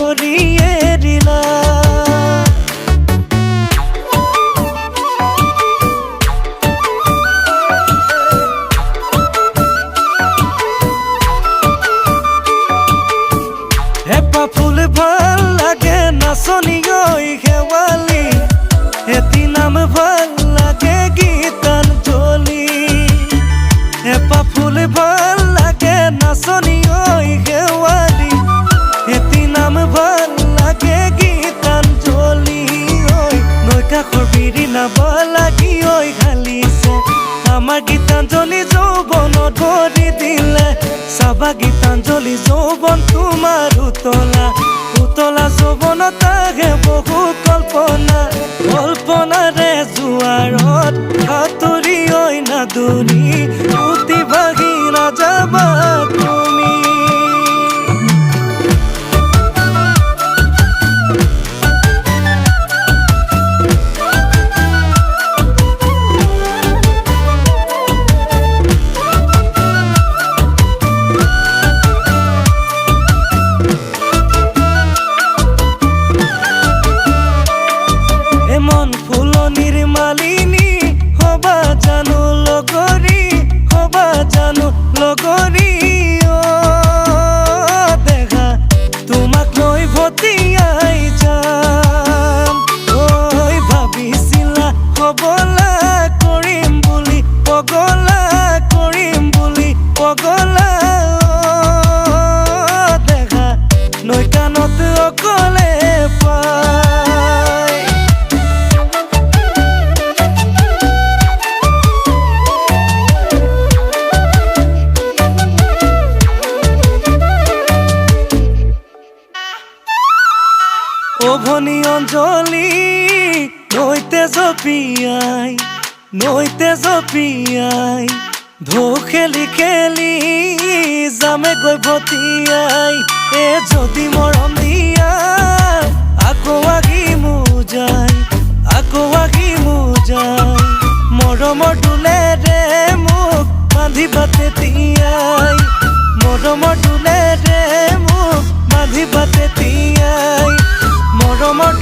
কৰি এৰিলা হেপা ফুল ভাল লাগে নাচনি ঐ শেৱালি এটি নাম ভাল লাগে গীতাঞ্জলি হেপা ফুল ভাল লাগে নাচনি ঐ শেৱালি এটি নাম ভাল লাগে গীতাঞ্জলি ঐ নৈ কাষৰ বিৰি নাব লাগি ঐ খালিছে আমাৰ গীতাঞ্জলি যৌৱনত ভৰি দিলে চাবা গীতাঞ্জলি যৌৱন তোমাৰ উতলা উতলা যৌৱনত আহে বহুত কল্পনা কল্পনাৰে জোৱাৰত সাঁতুৰি ঐ নাদুৰি উটি ভাগি নাযাবা তুমি মন ফুলনিৰ মালিনী হবা জানো লগৰী হবা জানো লগৰী দেখা তোমাক লৈ ভটিয়াই যাম ঐ ভাবিছিলা হবলা কৰিম বুলি পগলা কৰিম বুলি পগলা দেখা নৈ কাণত অকলে পাই অভনি অঞ্জলি নৈতে জপিয়াই ঢৌ খেলি খেলি যামে গৈ ভটিয়াই এ যদি মৰম দিয়া আকৌ আহি মোজাই মৰমৰ দোলেৰে মোক বান্ধিবা তেতিয়াই মৰমৰ দোলেৰে মোক বান্ধিবা তেতিয়াই মৰমৰ